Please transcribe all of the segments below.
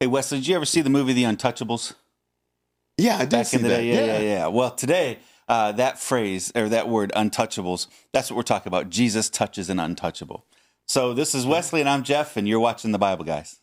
Hey, Wesley, did you ever see the movie The Untouchables? Yeah, I did see that. Yeah. Well, today, that phrase, or that word, untouchables, that's what we're talking about. Jesus touches an untouchable. So this is Wesley, and I'm Jeff, and you're watching The Bible Guys.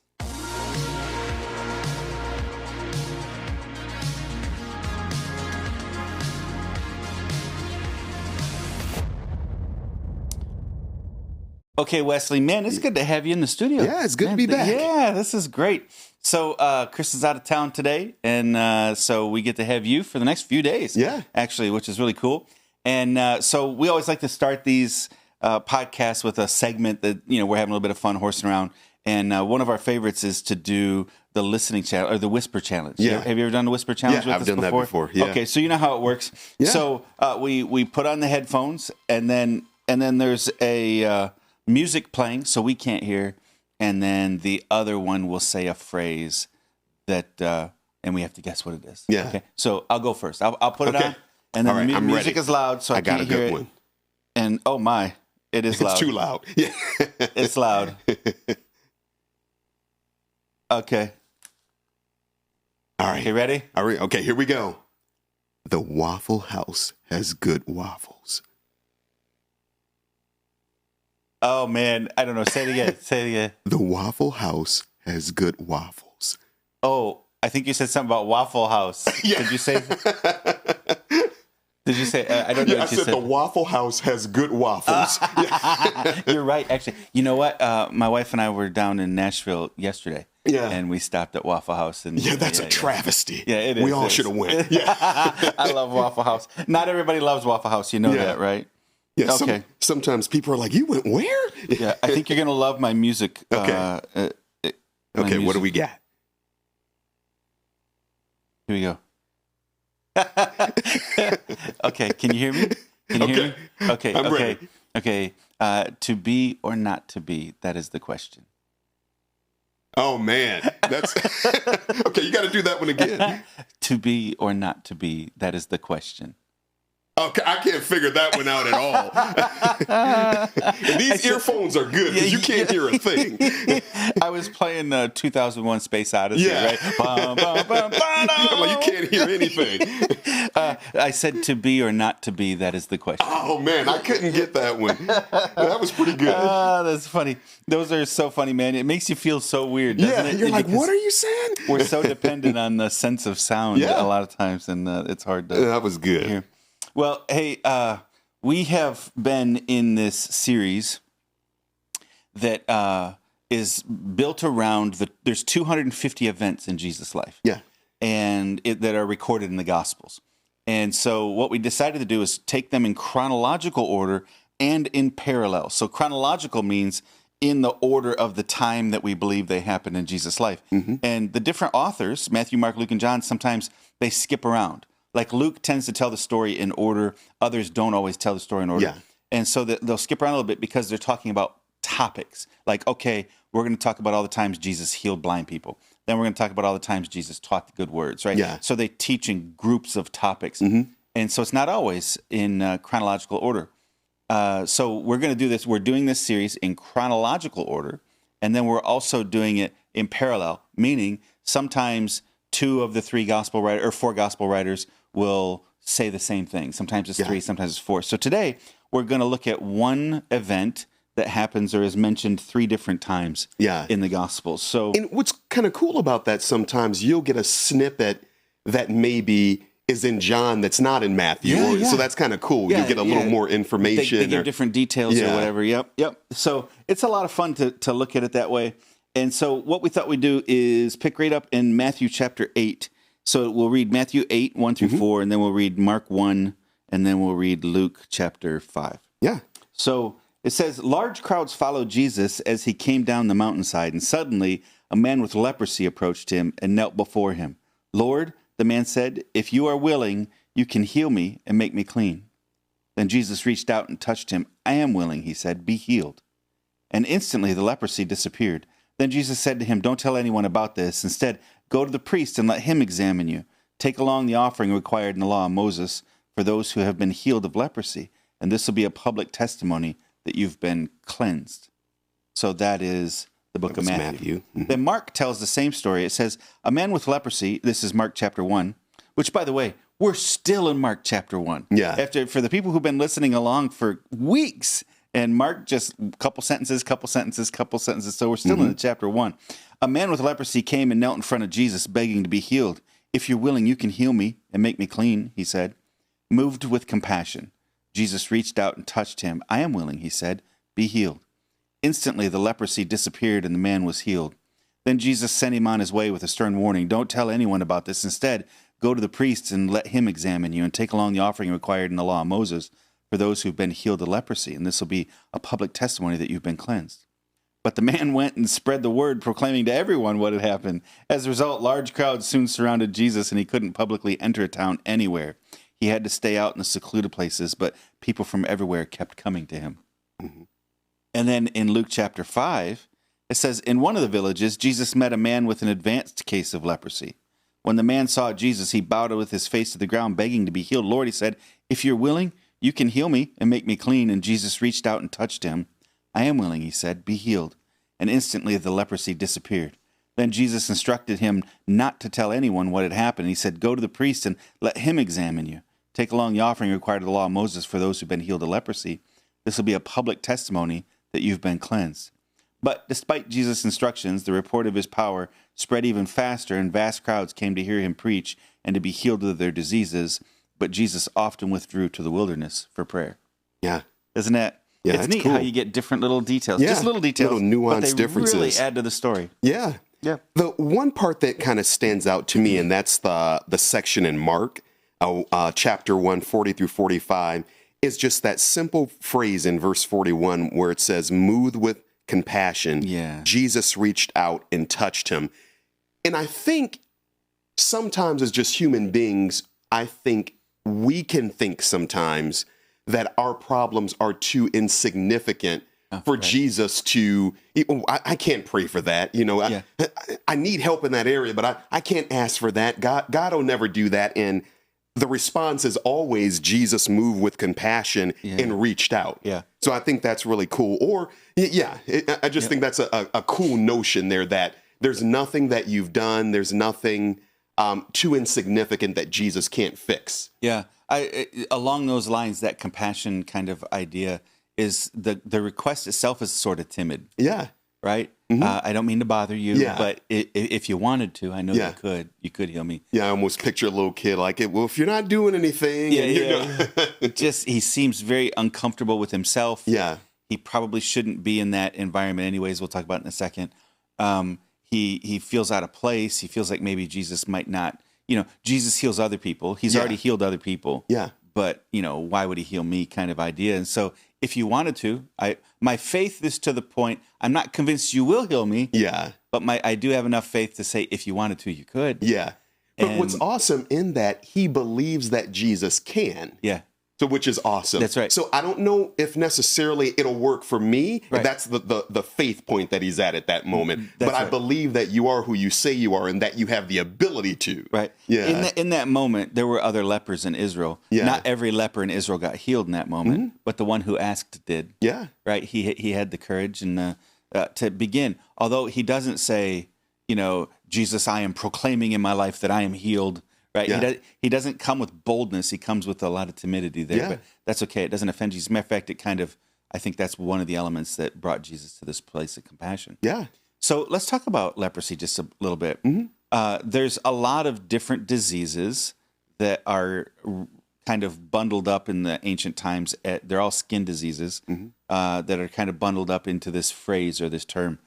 Okay, Wesley, man, it's good to have you in the studio. Yeah, it's good to be back. Yeah, this is great. So Chris is out of town today, and so we get to have you for the next few days. Yeah. Actually, which is really cool. And so we always like to start these podcasts with a segment that, we're having a little bit of fun horsing around. And one of our favorites is to do the listening challenge, or the whisper challenge. Yeah. Have you ever done the whisper challenge with us before? Yeah, I've done that before. Yeah. Okay, so you know how it works. Yeah. So we put on the headphones, and then there's a music playing, so we can't hear, and then the other one will say a phrase that, and we have to guess what it is. Yeah. Okay. So I'll go first. I'll put it on, and then All right, the I'm music ready. is loud, so I got can't a hear good it. one. And oh my, it is loud. It's too loud. Yeah. It's loud. Okay. All right. Okay, ready? All right. Okay, here we go. The Waffle House has good waffles. Oh man, I don't know. Say it again. Say it again. The Waffle House has good waffles. Oh, I think you said something about Waffle House. Yeah. Did you say? Did you say? I don't know Yeah, I what you said said. the Waffle House has good waffles. You're right. Actually, you know what? My wife and I were down in Nashville yesterday. Yeah. And we stopped at Waffle House. And Yeah, that's a travesty. Yeah, it is. We all should have went. Yeah. I love Waffle House. Not everybody loves Waffle House. You know that, right? Yeah. Okay. Sometimes people are like, "You went where?" Yeah, I think you're gonna love my music. Okay. Okay. What do we got? Here we go. Okay, can you hear me? Can you hear me? Okay, I'm okay, ready. okay. To be or not to be, that is the question. Oh man, that's okay. You got to do that one again. To be or not to be, that is the question. Okay, I can't figure that one out at all. And these earphones are good because you can't hear a thing. I was playing 2001 Space Odyssey, Yeah. right? Bum, bum, bum, I'm like, you can't hear anything. I said to be or not to be, that is the question. Oh man, I couldn't get that one. That was pretty good. That's funny. Those are so funny, man. It makes you feel so weird, doesn't Yeah, it? you're like, Because what are you saying? we're so dependent on the sense of sound Yeah. a lot of times, and it's hard to That was good. hear. Well, hey, we have been in this series that is built around there's 250 events in Jesus' life. Yeah. And that are recorded in the Gospels. And so what we decided to do is take them in chronological order and in parallel. So chronological means in the order of the time that we believe they happened in Jesus' life. Mm-hmm. And the different authors, Matthew, Mark, Luke, and John, sometimes they skip around. Like Luke tends to tell the story in order. Others don't always tell the story in order. Yeah. And so they'll skip around a little bit because they're talking about topics. Like, okay, we're going to talk about all the times Jesus healed blind people. Then we're going to talk about all the times Jesus taught the good words, right? Yeah. So they teach in groups of topics. Mm-hmm. And so it's not always in chronological order. So we're going to do this. We're doing this series in chronological order. And then we're also doing it in parallel, meaning sometimes two of the three gospel writers or four gospel writers will say the same thing. Sometimes it's three, sometimes it's four. So today we're going to look at one event that happens or is mentioned three different times in the Gospels. So, And what's kind of cool about that, sometimes you'll get a snippet that maybe is in John that's not in Matthew. So that's kind of cool. Yeah, You'll get a little more information. They give different details or whatever. Yep. So it's a lot of fun to look at it that way. And so what we thought we'd do is pick right up in Matthew chapter 8. So we'll read Matthew 8, 1 through 4, and then we'll read Mark 1, and then we'll read Luke chapter 5. Yeah. So it says, large crowds followed Jesus as he came down the mountainside, and suddenly a man with leprosy approached him and knelt before him. Lord, the man said, if you are willing, you can heal me and make me clean. Then Jesus reached out and touched him. I am willing, he said, be healed. And instantly the leprosy disappeared. Then Jesus said to him, don't tell anyone about this. Instead, go to the priest and let him examine you. Take along the offering required in the law of Moses for those who have been healed of leprosy, and this will be a public testimony that you've been cleansed. So that is the book That of was Matthew. Matthew. Then Mark tells the same story. It says, a man with leprosy, this is Mark chapter 1, which, by the way, we're still in Mark chapter 1. Yeah. For the people who've been listening along for weeks, and Mark just couple sentences. So we're still in the chapter 1. A man with leprosy came and knelt in front of Jesus, begging to be healed. If you're willing, you can heal me and make me clean, he said. Moved with compassion, Jesus reached out and touched him. I am willing, he said. Be healed. Instantly, the leprosy disappeared and the man was healed. Then Jesus sent him on his way with a stern warning. Don't tell anyone about this. Instead, go to the priests and let him examine you and take along the offering required in the law of Moses for those who've been healed of leprosy, and this will be a public testimony that you've been cleansed. But the man went and spread the word, proclaiming to everyone what had happened. As a result, large crowds soon surrounded Jesus, and he couldn't publicly enter a town anywhere. He had to stay out in the secluded places, but people from everywhere kept coming to him. And then in Luke chapter 5, it says, in one of the villages, Jesus met a man with an advanced case of leprosy. When the man saw Jesus, he bowed with his face to the ground, begging to be healed. Lord, he said, if you're willing, you can heal me and make me clean. And Jesus reached out and touched him. I am willing, he said, be healed. And instantly the leprosy disappeared. Then Jesus instructed him not to tell anyone what had happened. He said, go to the priest and let him examine you. Take along the offering required of the law of Moses for those who've been healed of leprosy. This will be a public testimony that you've been cleansed. But despite Jesus' instructions, the report of his power spread even faster, and vast crowds came to hear him preach and to be healed of their diseases. But Jesus often withdrew to the wilderness for prayer. Yeah. Isn't that? Yeah, it's neat cool. how you get different little details. Yeah, Just little details. little nuanced but they differences. really add to the story. Yeah. Yeah. The one part that kind of stands out to me, and that's the section in Mark, chapter 1, 40 through 45, is just that simple phrase in verse 41 where it says, moved with compassion, Jesus reached out and touched him. And I think sometimes as just human beings, I think we can think sometimes that our problems are too insignificant for Jesus to, I can't pray for that. I need help in that area, but I can't ask for that. God will never do that. And the response is always Jesus moved with compassion and reached out. Yeah. So I think that's really cool. Or, I just think that's a cool notion there that there's nothing that you've done. There's nothing too insignificant that Jesus can't fix. Yeah. Along those lines, that compassion kind of idea is the request itself is sort of timid. Yeah. Right? I don't mean to bother you, but if you wanted to, I know you could heal me. Yeah, I almost picture a little kid like it. Well, if you're not doing anything, he seems very uncomfortable with himself. Yeah, he probably shouldn't be in that environment anyways. We'll talk about it in a second. He feels out of place. He feels like maybe Jesus might not. Jesus heals other people. He's already healed other people. Yeah, but why would he heal me? Kind of idea. And so, if you wanted to, my faith is to the point. I'm not convinced you will heal me. Yeah. But I do have enough faith to say if you wanted to, you could. Yeah. But what's awesome in that, he believes that Jesus can. Yeah. So which is awesome. That's right. So I don't know if necessarily it'll work for me. Right. That's the faith point that he's at that moment. But I believe that you are who you say you are and that you have the ability to. Right. Yeah. In that moment, there were other lepers in Israel. Yeah. Not every leper in Israel got healed in that moment, but the one who asked did. Yeah. Right. He had the courage and to begin. Although he doesn't say, Jesus, I am proclaiming in my life that I am healed. Right. Yeah. He doesn't come with boldness. He comes with a lot of timidity there, but that's okay. It doesn't offend Jesus. As a matter of fact, I think that's one of the elements that brought Jesus to this place of compassion. Yeah. So let's talk about leprosy just a little bit. There's a lot of different diseases that are kind of bundled up in the ancient times. They're all skin diseases that are kind of bundled up into this phrase or this term,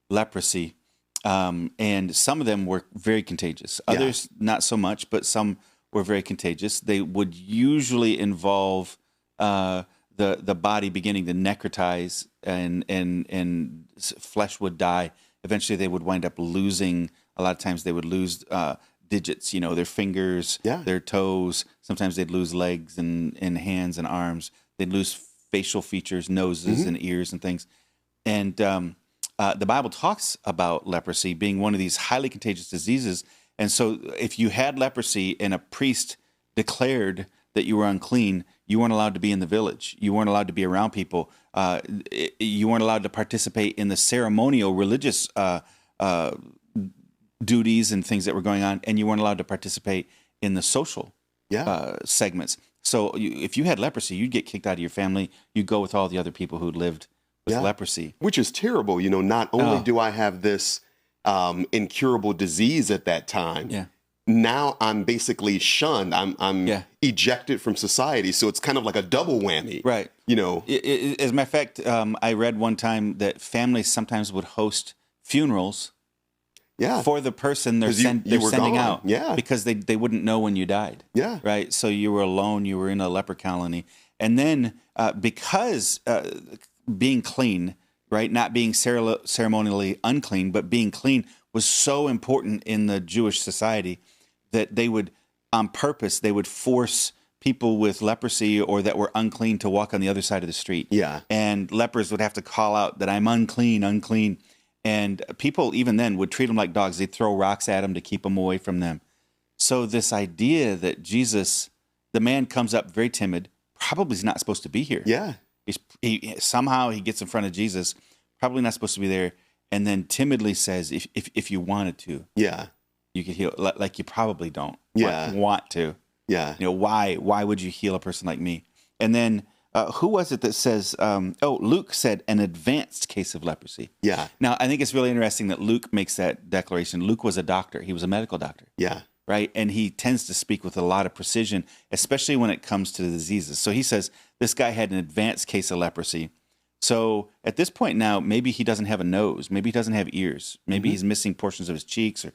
leprosy. And some of them were very contagious. Others, not so much, but some were very contagious. They would usually involve the body beginning to necrotize and flesh would die. Eventually, they would wind up losing. A lot of times, they would lose digits. Their fingers, their toes. Sometimes they'd lose legs and hands and arms. They'd lose facial features, noses and ears and things. And the Bible talks about leprosy being one of these highly contagious diseases. And so if you had leprosy and a priest declared that you were unclean, you weren't allowed to be in the village. You weren't allowed to be around people. You weren't allowed to participate in the ceremonial religious duties and things that were going on, and you weren't allowed to participate in the social segments. So if you had leprosy, you'd get kicked out of your family. You'd go with all the other people who lived with leprosy. Which is terrible. Not only do I have this incurable disease at that time, now I'm basically shunned. I'm ejected from society. So it's kind of like a double whammy. Right. As a matter of fact, I read one time that families sometimes would host funerals for the person they're sending out. Yeah. Because they wouldn't know when you died. Yeah. Right. So you were alone. You were in a leper colony. And then because being clean, right, not being ceremonially unclean, but being clean was so important in the Jewish society that they would, on purpose, they would force people with leprosy or that were unclean to walk on the other side of the street. Yeah. And lepers would have to call out that I'm unclean, unclean. And people even then would treat them like dogs. They'd throw rocks at them to keep them away from them. So this idea that Jesus, the man comes up very timid, probably is not supposed to be here. Yeah. Somehow he gets in front of Jesus, probably not supposed to be there, and then timidly says, if you wanted to, you could heal. Like you probably don't want to. Yeah. Why would you heal a person like me? And then who was it that says, Luke said an advanced case of leprosy. Yeah. Now, I think it's really interesting that Luke makes that declaration. Luke was a doctor. He was a medical doctor. Yeah. Right. And he tends to speak with a lot of precision, especially when it comes to the diseases. So he says this guy had an advanced case of leprosy. So at this point now, maybe he doesn't have a nose. Maybe he doesn't have ears. Maybe he's missing portions of his cheeks or,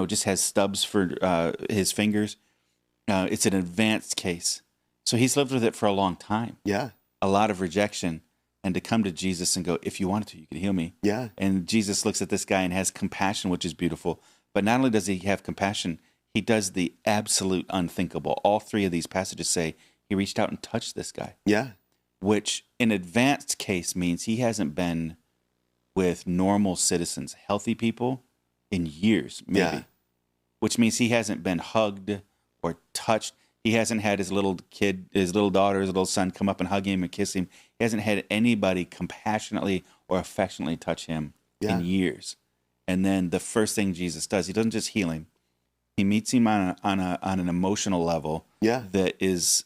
just has stubs for his fingers. It's an advanced case. So he's lived with it for a long time. Yeah. A lot of rejection. And to come to Jesus and go, if you wanted to, you could heal me. Yeah. And Jesus looks at this guy and has compassion, which is beautiful. But not only does he have compassion, he does the absolute unthinkable. All three of these passages say he reached out and touched this guy. Yeah. Which in advanced case means he hasn't been with normal citizens, healthy people, in years, maybe. Yeah. Which means he hasn't been hugged or touched. He hasn't had his little kid, his little daughter, his little son come up and hug him and kiss him. He hasn't had anybody compassionately or affectionately touch him in years. And then the first thing Jesus does, he doesn't just heal him. He meets him on an emotional level that is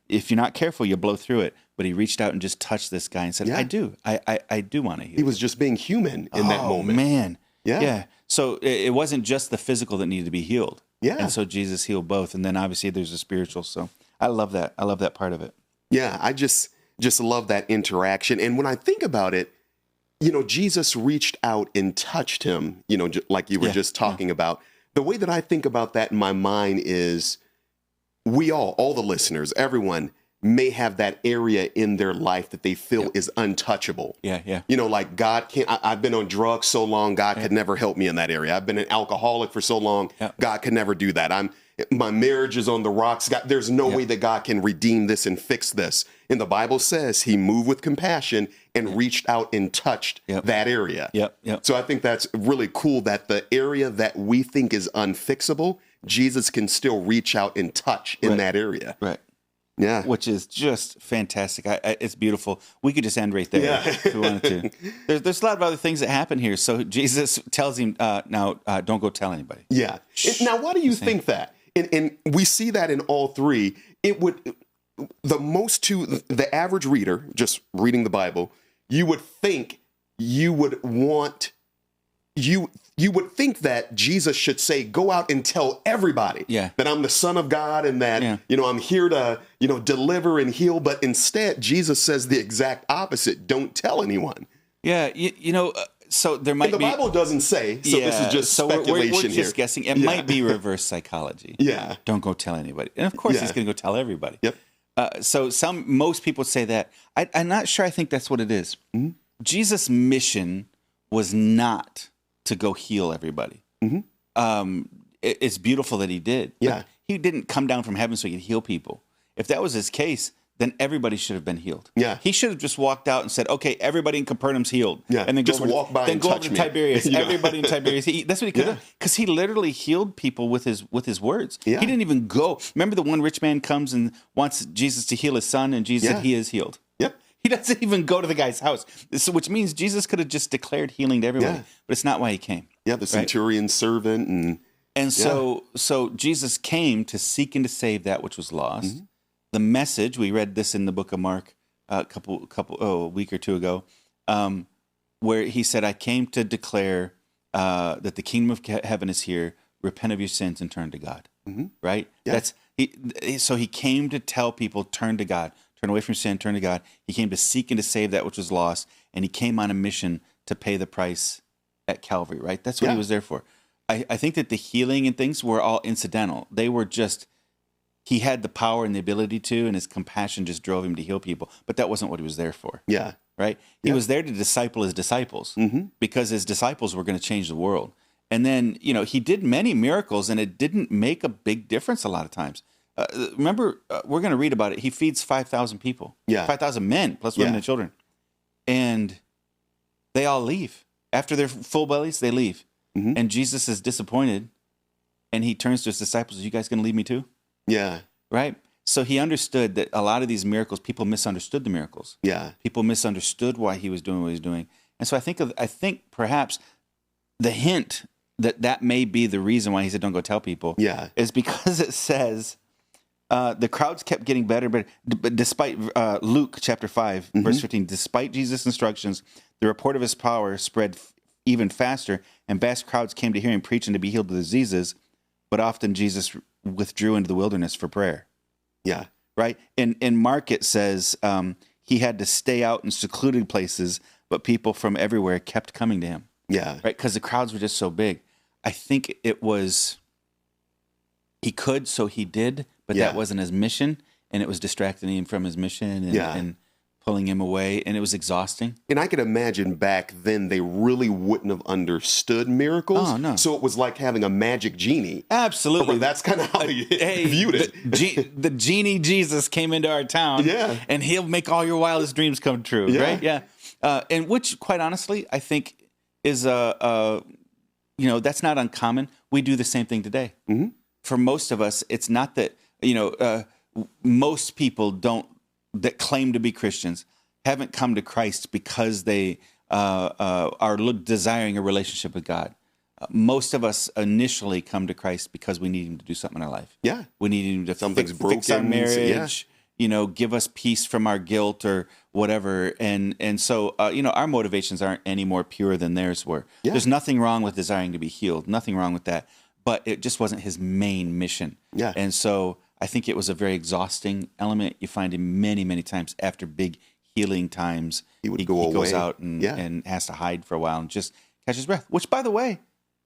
if you're not careful, you'll blow through it. But he reached out and just touched this guy and said, I do want to heal. He was just being human in that moment. Oh, man. Yeah. So it wasn't just the physical that needed to be healed. Yeah. And so Jesus healed both. And then obviously there's the spiritual. So I love that. I love that part of it. Yeah, I just love that interaction. And when I think about it, Jesus reached out and touched him, like you were just talking about. The way that I think about that in my mind is we all the listeners, everyone may have that area in their life that they feel is untouchable. Yeah. Like God can't, I've been on drugs so long, God could never help me in that area. I've been an alcoholic for so long, God could never do that. My marriage is on the rocks. God, there's no way that God can redeem this and fix this. And the Bible says he moved with compassion and reached out and touched that area. Yep. So I think that's really cool that the area that we think is unfixable, Jesus can still reach out and touch in that area. Right. Yeah. Which is just fantastic. It's beautiful. We could just end right there if we wanted to. There's a lot of other things that happen here. So Jesus tells him, now don't go tell anybody. Yeah. Now, why do you think that? And we see that in all three. It would, the average reader, just reading the Bible, you would think that Jesus should say, go out and tell everybody that I'm the Son of God and that, I'm here to, deliver and heal. But instead, Jesus says the exact opposite. Don't tell anyone. Yeah. So there might be. The Bible doesn't say, so this is just speculation we're here. just guessing. It might be reverse psychology. Yeah. Don't go tell anybody. And of course he's going to go tell everybody. Yep. So most people say that. I'm not sure I think that's what it is. Mm-hmm. Jesus' mission was not to go heal everybody. Mm-hmm. It's beautiful that he did. Yeah. But he didn't come down from heaven so he could heal people. If that was his case, then everybody should have been healed. Yeah. He should have just walked out and said, okay, everybody in Capernaum's healed. Yeah. And then just walk by and go touch over me. to Tiberias. Everybody in Tiberias. That's what he could have. Because he literally healed people with his words. Yeah. He didn't even go. Remember the one rich man comes and wants Jesus to heal his son, and Jesus said he is healed. Yep. He doesn't even go to the guy's house. So, which means Jesus could have just declared healing to everybody. But it's not why he came. Yeah, the centurion's servant. And so Jesus came to seek and to save that which was lost. The message, we read this in the book of Mark a week or two ago, where he said, I came to declare that the kingdom of heaven is here. Repent of your sins and turn to God. Right? Yeah. So he came to tell people, turn to God, turn away from sin, turn to God. He came to seek and to save that which was lost. And he came on a mission to pay the price at Calvary, right? That's what he was there for. I think that the healing and things were all incidental. They were just, he had the power and the ability to, and his compassion just drove him to heal people. But that wasn't what he was there for. Yeah. Right? He was there to disciple his disciples because his disciples were going to change the world. And then, he did many miracles, and it didn't make a big difference a lot of times. Remember, we're going to read about it. He feeds 5,000 people. 5,000 men, plus women and children. And they all leave. After their full bellies, they leave. And Jesus is disappointed, and he turns to his disciples, are you guys going to leave me too? Yeah. Right? So he understood that a lot of these miracles, people misunderstood the miracles. Yeah. People misunderstood why he was doing what he was doing. And so I think perhaps the hint that may be the reason why he said don't go tell people is because it says the crowds kept getting better, but despite Luke chapter 5, verse 15, despite Jesus' instructions, the report of his power spread even faster, and vast crowds came to hear him preach and to be healed of diseases, but often Jesus withdrew into the wilderness for prayer. Yeah. Right? In Mark, it says he had to stay out in secluded places, but people from everywhere kept coming to him. Yeah. Right? Because the crowds were just so big. I think it was, he could, so he did, but that wasn't his mission, and it was distracting him from his mission and pulling him away, and it was exhausting. And I could imagine back then they really wouldn't have understood miracles. Oh, no. So it was like having a magic genie. Absolutely. That's kind of how he viewed it. The genie Jesus came into our town, and he'll make all your wildest dreams come true, right? Yeah. And which, quite honestly, I think is, that's not uncommon. We do the same thing today. For most of us, it's not that, most people that claim to be Christians haven't come to Christ because they are desiring a relationship with God. Most of us initially come to Christ because we need him to do something in our life. Yeah. We need him to fix our marriage, give us peace from our guilt or whatever. And so, our motivations aren't any more pure than theirs were. Yeah. There's nothing wrong with desiring to be healed. Nothing wrong with that. But it just wasn't his main mission. Yeah. And so I think it was a very exhausting element. You find him many, many times after big healing times. He goes out and has to hide for a while and just catch his breath, which, by the way,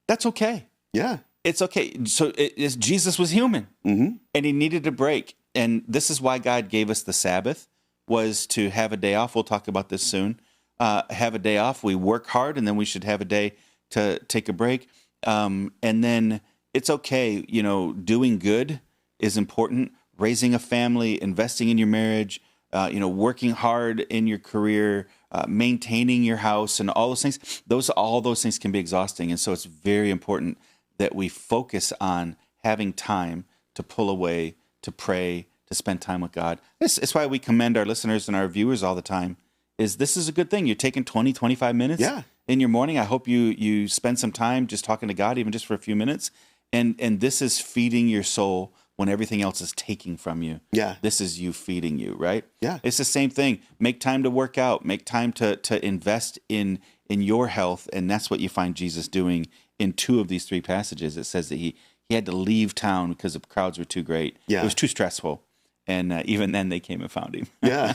that's okay. Yeah. It's okay. So Jesus was human, and he needed a break. And this is why God gave us the Sabbath, was to have a day off. We'll talk about this soon. Have a day off. We work hard, and then we should have a day to take a break. And then it's okay, doing good is important. Raising a family, investing in your marriage, working hard in your career, maintaining your house, and all those things. All those things can be exhausting, and so it's very important that we focus on having time to pull away, to pray, to spend time with God. It's why we commend our listeners and our viewers all the time. This is a good thing. You're taking 20, 25 minutes in your morning. I hope you spend some time just talking to God, even just for a few minutes. And this is feeding your soul when everything else is taking from you. Yeah. This is you feeding you, right? Yeah. It's the same thing. Make time to work out. Make time to invest in your health. And that's what you find Jesus doing in 2 of these 3 passages. It says that he had to leave town because the crowds were too great. Yeah. It was too stressful. And even then they came and found him. Yeah.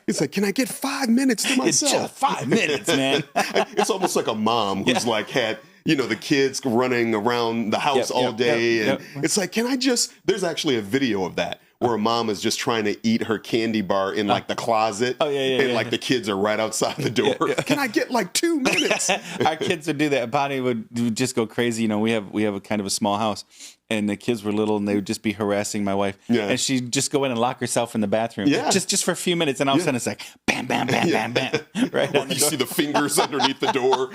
It's like, can I get 5 minutes to myself? It's just 5 minutes, man. It's almost like a mom who's had, the kids running around the house all day. And it's like, there's actually a video of that where a mom is just trying to eat her candy bar in the closet. Oh, and the kids are right outside the door. Can I get 2 minutes? Our kids would do that. Bonnie would just go crazy. We have a kind of a small house. and the kids were little, and they would just be harassing my wife. Yeah. And she'd just go in and lock herself in the bathroom, Yeah. just for a few minutes, and all of a sudden it's like bam, bam, bam, bam, bam, right Or on the you door. see the fingers underneath the door.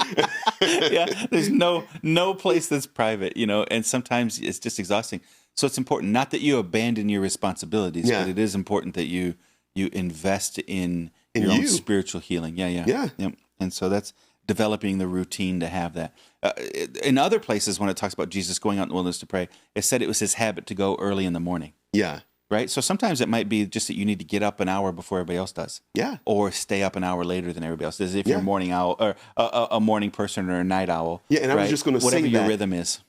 Yeah, there's no place that's private, and sometimes it's just exhausting. So it's important, not that you abandon your responsibilities, Yeah. but it is important that you invest in your you. own spiritual healing. Yeah. And so that's developing the routine to have that. In other places, when it talks about Jesus going out in the wilderness to pray, it said it was his habit to go early in the morning. Yeah. Right? So sometimes it might be just that you need to get up an hour before everybody else does. Yeah. Or stay up an hour later than everybody else does. If you're a Yeah. morning owl or a morning person or a night owl. Yeah, and I was right? just going to say whatever your that, rhythm is.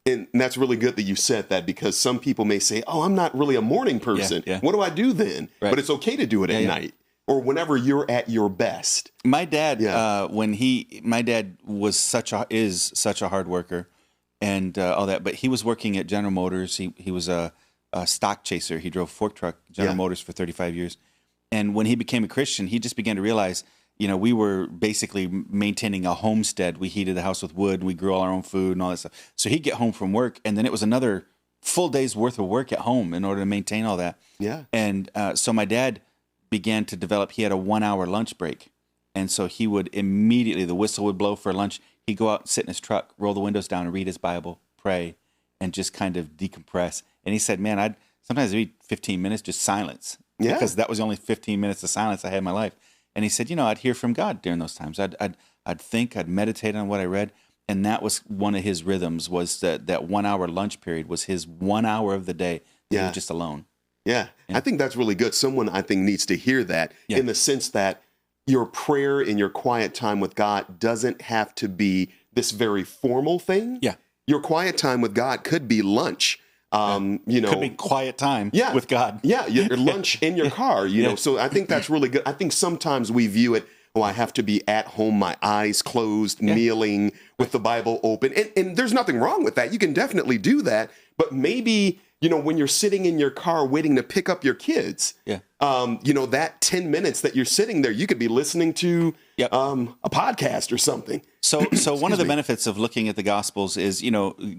And that's really good that you said that, because some people may say, "Oh, I'm not really a morning person. Yeah. What do I do then?" Right. But it's okay to do it at night or whenever you're at your best. My dad, Yeah. my dad is such a hard worker, and all that. But he was working at General Motors. He was a stock chaser. He drove fork truck General Motors for 35 years. And when he became a Christian, he just began to realize, we were basically maintaining a homestead. We heated the house with wood, and we grew all our own food and all that stuff. So he'd get home from work, and then it was another full day's worth of work at home in order to maintain all that. Yeah. And so my dad began to develop, he had a 1-hour lunch break. And so he would immediately, the whistle would blow for lunch. He'd go out and sit in his truck, roll the windows down and read his Bible, pray, and just kind of decompress. And he said, man, I'd sometimes read 15 minutes, just silence. Yeah. Because that was the only 15 minutes of silence I had in my life. And he said, I'd hear from God during those times. I'd think, I'd meditate on what I read. And that was one of his rhythms, was that 1-hour lunch period was his 1 hour of the day that he was just alone. Yeah. I think that's really good. Someone, I think, needs to hear that in the sense that your prayer and your quiet time with God doesn't have to be this very formal thing. Yeah. Your quiet time with God could be lunch. Could be quiet time with God. Yeah, your lunch in your car, know. So I think that's really good. I think sometimes we view it, I have to be at home, my eyes closed, kneeling with the Bible open. And there's nothing wrong with that. You can definitely do that. But maybe, when you're sitting in your car waiting to pick up your kids, that 10 minutes that you're sitting there, you could be listening to a podcast or something. So one of the benefits of looking at the Gospels is,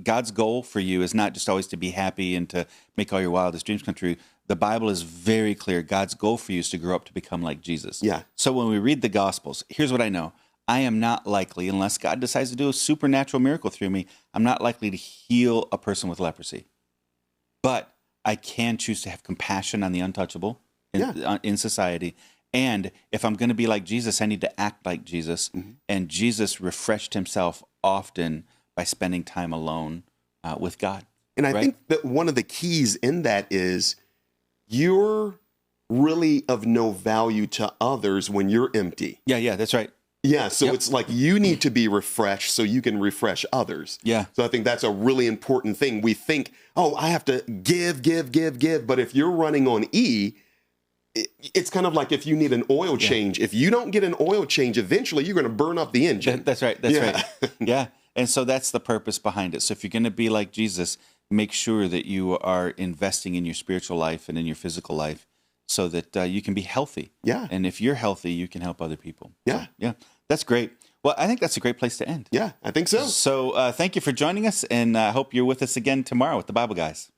God's goal for you is not just always to be happy and to make all your wildest dreams come true. The Bible is very clear. God's goal for you is to grow up to become like Jesus. Yeah. So when we read the Gospels, here's what I know. I am not likely, unless God decides to do a supernatural miracle through me, I'm not likely to heal a person with leprosy. But I can choose to have compassion on the untouchable in society. And if I'm going to be like Jesus, I need to act like Jesus. Mm-hmm. And Jesus refreshed himself often by spending time alone with God. And I think that one of the keys in that is you're really of no value to others when you're empty. Yeah, that's right. Yeah, so it's like you need to be refreshed so you can refresh others. Yeah. So I think that's a really important thing. We think, I have to give. But if you're running on E, it's kind of like if you need an oil change. If you don't get an oil change, eventually you're going to burn up the engine. That's right. Right. Yeah. And so that's the purpose behind it. So if you're going to be like Jesus, make sure that you are investing in your spiritual life and in your physical life so that you can be healthy. Yeah. And if you're healthy, you can help other people. Yeah. So, yeah. That's great. Well, I think that's a great place to end. Yeah, I think so. So thank you for joining us, and I hope you're with us again tomorrow with the Bible Guys.